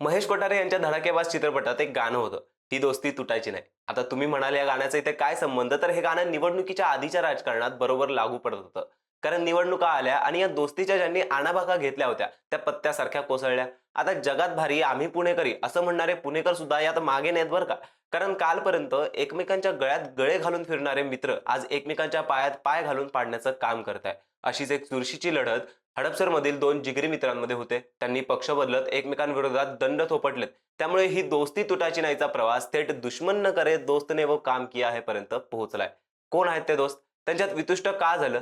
महेश कोठारे यांच्या धडाकेबाज चित्रपटात एक गाणं होतं, ही दोस्ती तुटायची नाही. आता तुम्ही म्हणाले या गाण्याचा इथे काय संबंध, तर हे गाणं निवडणुकीच्या आधीच्या राजकारणात बरोबर लागू पडत होतं. कारण निवडणुका आल्या आणि या दोस्तीच्या ज्यांनी आणाभाका घेतल्या होत्या त्या पत्त्यासारख्या कोसळल्या. आता जगात भारी आम्ही पुणेकरी असं म्हणणारे पुणेकर सुद्धा यात मागे नाहीत बरं का. कारण कालपर्यंत एकमेकांच्या गळ्यात गळे घालून फिरणारे मित्र आज एकमेकांच्या पायात पाय घालून पाडण्याचं काम करताय. अशीच एक चुरशीची लढत हडपसरमधील दोन जिगरी मित्रांमध्ये होते. त्यांनी पक्ष बदलत एकमेकांविरोधात दंड थोपटलेत. त्यामुळे ही दोस्ती तुटायची नाहीचा प्रवास थेट दुश्मन न करे दोस्त ने वो काम किया है पर्यंत पोहोचलाय. कोण आहेत ते दोस्त, त्यांच्यात वितुष्ट का झालं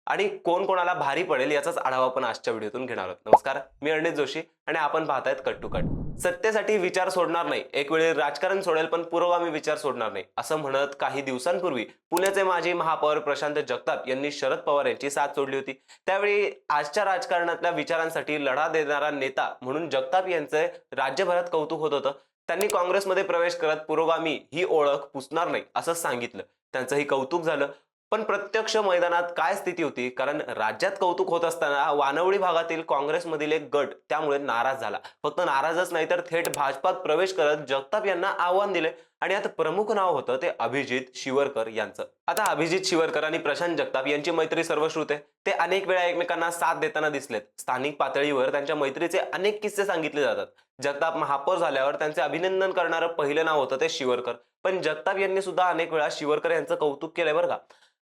आणि कोण कोणाला भारी पडेल याचाच आढावा आपण आजच्या व्हिडिओतून घेणार आहोत. नमस्कार, मी अर्णित जोशी आणि आपण पाहतायत कट टू कट. सत्तेसाठी विचार सोडणार नाही, एक वेळी राजकारण सोडेल पण पुरोगामी विचार सोडणार नाही, असं म्हणत काही दिवसांपूर्वी पुण्याचे माजी महापौर प्रशांत जगताप यांनी शरद पवार यांची साथ सोडली होती. त्यावेळी आजच्या राजकारणातल्या विचारांसाठी लढा देणारा नेता म्हणून जगताप यांचे राज्यभरात कौतुक होत होतं. त्यांनी काँग्रेसमध्ये प्रवेश करत पुरोगामी ही ओळख पुसणार नाही असं सांगितलं. त्यांचंही कौतुक झालं. पण प्रत्यक्ष मैदानात काय स्थिती होती, कारण राज्यात कौतुक होत असताना वानवडी भागातील काँग्रेसमधील एक गट त्यामुळे नाराज झाला. फक्त नाराजच नाही तर थेट भाजपात प्रवेश करत जगताप यांना आव्हान दिले आणि यात प्रमुख नाव होतं ते अभिजित शिवरकर यांचं. आता अभिजित शिवरकर आणि प्रशांत जगताप यांची मैत्री सर्वश्रुत आहे. ते अनेक वेळा एकमेकांना साथ देताना दिसलेत. स्थानिक पातळीवर त्यांच्या मैत्रीचे अनेक किस्से सांगितले जातात. जगताप महापौर झाल्यावर त्यांचे अभिनंदन करणारं पहिलं नाव होतं ते शिवरकर. पण जगताप यांनी सुद्धा अनेक वेळा शिवरकर यांचं कौतुक केलंय बरं का.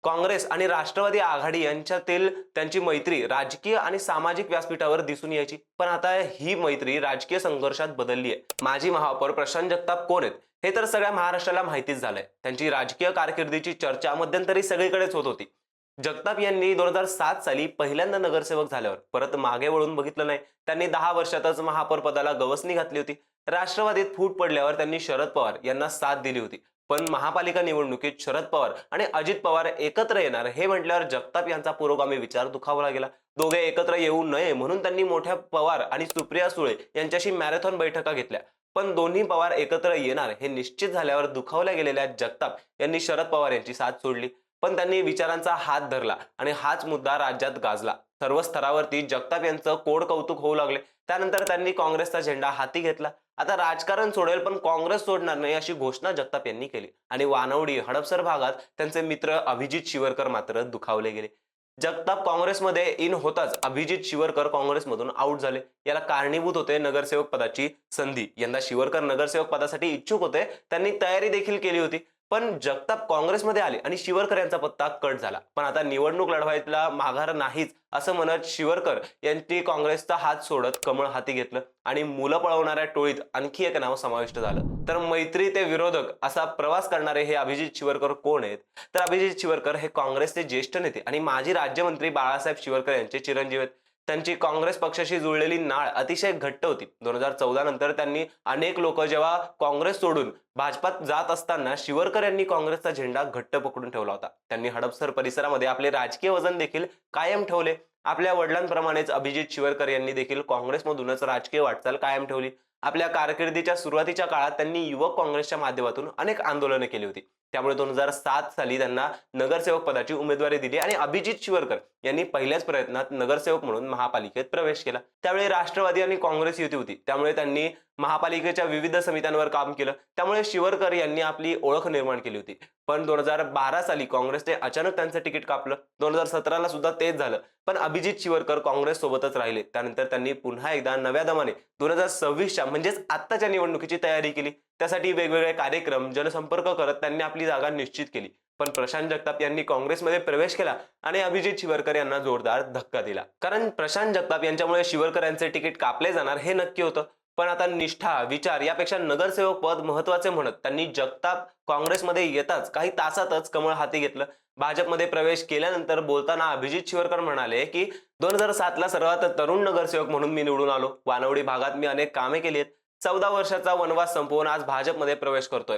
काँग्रेस आणि राष्ट्रवादी आघाडी यांच्यातील त्यांची मैत्री राजकीय आणि सामाजिक व्यासपीठावर दिसून यायची. पण आता ही मैत्री राजकीय संघर्षात बदलली आहे. माजी महापौर प्रशांत जगताप कोण आहेत हे तर सगळ्या महाराष्ट्राला माहितीच झालंय. त्यांची राजकीय कारकिर्दीची चर्चा मध्यंतरी सगळीकडेच होत होती. जगताप यांनी 2007 साली पहिल्यांदा नगरसेवक झाल्यावर परत मागे वळून बघितलं नाही. त्यांनी 10 वर्षातच महापौर पदाला गवसणी घातली होती. राष्ट्रवादीत फूट पडल्यावर त्यांनी शरद पवार यांना साथ दिली होती. पण महापालिका निवडणुकीत शरद पवार आणि अजित पवार एकत्र येणार हे म्हटल्यावर जगताप यांचा पुरोगामी विचार दुखावला गेला. दोघे एकत्र येऊ नये म्हणून त्यांनी मोठ्या पवार आणि सुप्रिया सुळे यांच्याशी मॅरेथॉन बैठका घेतल्या. पण दोन्ही पवार एकत्र येणार हे निश्चित झाल्यावर दुखावल्या गेलेल्या जगताप यांनी शरद पवार यांची साथ सोडली. पण त्यांनी विचारांचा हात धरला आणि हाच मुद्दा राज्यात गाजला. सर्व स्तरावरती जगताप यांचं कोड कौतुक होऊ लागले. त्यानंतर त्यांनी काँग्रेसचा झेंडा हाती घेतला. आता राजकारण सोडेल पण काँग्रेस सोडणार नाही अशी घोषणा जगताप यांनी केली. आणि वानवडी हडपसर भागात त्यांचे मित्र अभिजित शिवरकर मात्र दुखावले गेले. जगताप काँग्रेसमध्ये इन होताच अभिजित शिवरकर काँग्रेसमधून आउट झाले. याला कारणीभूत होते नगरसेवक पदाची संधी. यंदा शिवरकर नगरसेवक पदासाठी इच्छुक होते. त्यांनी तयारी देखील केली होती. पण जगताप काँग्रेसमध्ये आले आणि शिवरकर यांचा पत्ता कट झाला. पण आता निवडणूक लढवायला माघार नाहीच असं म्हणत शिवरकर यांनी काँग्रेसचा हात सोडत कमळ हाती घेतलं आणि मुलं पळवणाऱ्या टोळीत आणखी एक नाव समाविष्ट झालं. तर मैत्री ते विरोधक असा प्रवास करणारे हे अभिजित शिवरकर कोण आहेत, तर अभिजित शिवरकर हे काँग्रेसचे ज्येष्ठ नेते आणि माजी राज्यमंत्री बाळासाहेब शिवरकर यांचे चिरंजीव आहेत. त्यांची काँग्रेस पक्षाशी जुळलेली नाळ अतिशय घट्ट होती. 2014 नंतर त्यांनी अनेक लोक जेव्हा काँग्रेस सोडून भाजपात जात असताना शिवरकर यांनी काँग्रेसचा झेंडा घट्ट पकडून ठेवला होता. त्यांनी हडपसर परिसरामध्ये आपले राजकीय वजन देखील कायम ठेवले. आपल्या वडिलांप्रमाणेच अभिजित शिवरकर यांनी देखील काँग्रेसमधूनच राजकीय वाटचाल कायम ठेवली. आपल्या कारकिर्दीच्या सुरुवातीच्या काळात त्यांनी युवक काँग्रेसच्या माध्यमातून अनेक आंदोलने केली होती. त्यामुळे 2007 साली त्यांना नगरसेवक पदाची उमेदवारी दिली आणि अभिजित शिवरकर यांनी पहिल्याच प्रयत्नात नगरसेवक म्हणून महापालिकेत प्रवेश केला. त्यावेळी राष्ट्रवादी आणि काँग्रेस युती होती. त्यामुळे त्यांनी महापालिकेच्या विविध समित्यांवर काम केलं. त्यामुळे शिवरकर यांनी आपली ओळख निर्माण केली होती. पण 2012 साली काँग्रेसने अचानक त्यांचं तिकीट कापलं. 2017 ला सुद्धा तेच झालं. पण अभिजित शिवरकर काँग्रेस सोबतच राहिले. त्यानंतर त्यांनी पुन्हा एकदा नव्या दमाने 2026च्या म्हणजेच आत्ताच्या निवडणुकीची तयारी केली. त्यासाठी वेगवेगळे कार्यक्रम जनसंपर्क करत त्यांनी आपली जागा निश्चित केली. पण प्रशांत जगताप यांनी काँग्रेसमध्ये प्रवेश केला आणि अभिजित शिवरकर यांना जोरदार धक्का दिला. कारण प्रशांत जगताप यांच्यामुळे शिवरकर यांचे तिकीट कापले जाणार हे नक्की होतं. पण आता निष्ठा विचार यापेक्षा नगरसेवक पद महत्वाचे म्हणत त्यांनी जगताप काँग्रेसमध्ये येताच काही तासातच कमळ हाती घेतलं. भाजपमध्ये प्रवेश केल्यानंतर बोलताना अभिजित शिवरकर म्हणाले की 2007 ला सर्वात तरुण नगरसेवक म्हणून मी निवडून आलो. वानवडी भागात मी अनेक कामे केली आहेत. 14 वर्षाचा वनवास संपवून आज भाजपमध्ये प्रवेश करतोय.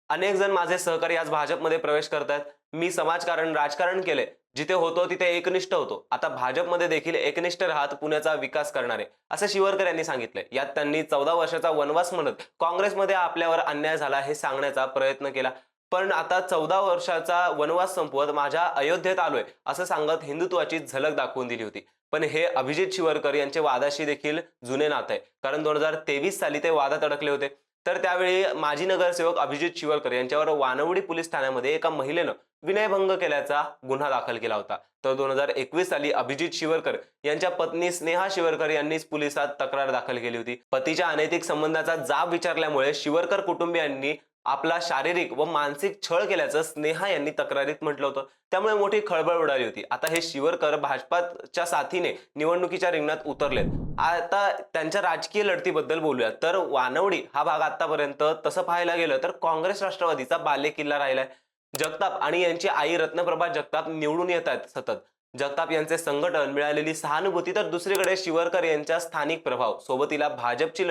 अनेक जण माझे सहकारी आज भाजपमध्ये प्रवेश करतायत. मी समाजकारण राजकारण केले. जिथे होतो तिथे एकनिष्ठ होतो. आता भाजपमध्ये देखील एकनिष्ठ राहत पुण्याचा विकास करणार आहे असं शिवरकर यांनी सांगितलंय. यात त्यांनी 14 वर्षाचा वनवास म्हणत काँग्रेसमध्ये आपल्यावर अन्याय झाला हे सांगण्याचा प्रयत्न केला. पण आता 14 वर्षाचा वनवास संपवत माझ्या अयोध्येत आलोय असं सांगत हिंदुत्वाची झलक दाखवून दिली होती. पण हे अभिजित शिवरकर यांचे वादाशी देखील जुने नाते आहे, कारण 2023 साली ते वादात अडकले होते. तर त्यावेळी माजी नगरसेवक अभिजित शिवरकर यांच्यावर वानवडी पोलीस ठाण्यामध्ये एका महिलेनं विनयभंग केल्याचा गुन्हा दाखल केला होता. तर 2021 साली अभिजित शिवरकर यांच्या पत्नी स्नेहा शिवरकर यांनीच पोलिसात तक्रार दाखल केली होती. पतीच्या अनैतिक संबंधाचा जाब विचारल्यामुळे शिवरकर कुटुंबियांनी आपला शारीरिक व मानसिक छळ केल्याचं स्नेहा यांनी तक्रारीत म्हटलं होतं. त्यामुळे मोठी खळबळ उडाली होती. आता हे शिवरकर भाजपाच्या साथीने निवडणुकीच्या रिंगणात उतरलेत. आता त्यांच्या राजकीय लढतीबद्दल बोलूया. तर वानवडी हा भाग आतापर्यंत तसं पाहायला गेलं तर काँग्रेस राष्ट्रवादीचा बालेकिल्ला राहिलाय. जगताप आणि यांची आई रत्नप्रभा जगताप निवडून येत आहेत सतत. जगताप यांचे संघटन, मिळालेली सहानुभूती, तर दुसरीकडे शिवरकर यांच्या स्थानिक प्रभाव, सोबतीला भाजपची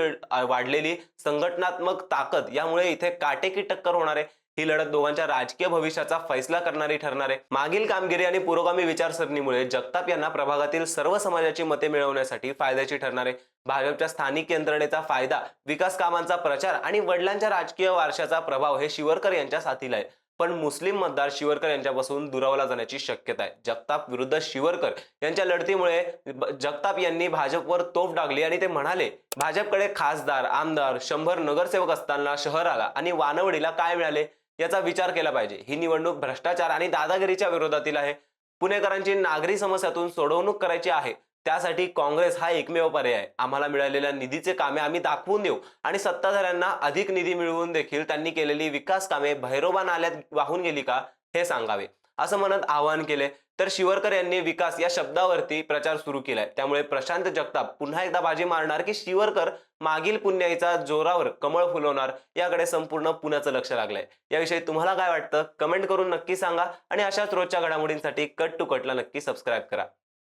वाढलेली संघटनात्मक ताकद, यामुळे इथे काटेकी टक्कर होणार आहे. ही लढत दोघांच्या राजकीय भविष्याचा फैसला करणारी ठरणार आहे. मागील कामगिरी आणि पुरोगामी विचारसरणीमुळे जगताप यांना प्रभागातील सर्व समाजाची मते मिळवण्यासाठी फायद्याची ठरणार आहे. भाजपच्या स्थानिक यंत्रणेचा फायदा, विकास कामांचा प्रचार आणि वडिलांच्या राजकीय वारशाचा प्रभाव हे शिवरकर यांच्या साथीला आहे. पण मुस्लिम मतदार शिवरकर यांच्यापासून दुरावला जाण्याची शक्यता आहे. जगताप विरुद्ध शिवरकर यांच्या लढतीमुळे जगताप यांनी भाजपवर तोफ डागली आणि ते म्हणाले, भाजपकडे खासदार, आमदार, 100 नगरसेवक असताना शहराला आणि वानवडीला काय मिळाले याचा विचार केला पाहिजे. ही निवडणूक भ्रष्टाचार आणि दादागिरीच्या विरोधातील आहे. पुणेकरांची नागरी समस्यातून सोडवणूक करायची आहे. त्यासाठी काँग्रेस हा एकमेव पर्याय आहे. आम्हाला मिळालेल्या निधीचे कामे आम्ही दाखवून देऊ आणि सत्ताधाऱ्यांना अधिक निधी मिळवून देखील त्यांनी केलेली विकास कामे भैरोबा नाल्यात वाहून गेली का हे सांगावे, असं म्हणत आवाहन केले. तर शिवरकर यांनी विकास या शब्दावरती प्रचार सुरू केलाय. त्यामुळे प्रशांत जगताप पुन्हा एकदा बाजी मारणार की शिवरकर मागील पुण्याईचा जोरावर कमळ फुलवणार, याकडे संपूर्ण पुण्याचं लक्ष लागलंय. याविषयी तुम्हाला काय वाटतं कमेंट करून नक्की सांगा आणि अशाच रोजच्या घडामोडींसाठी कट टू कटला नक्की सबस्क्राईब करा.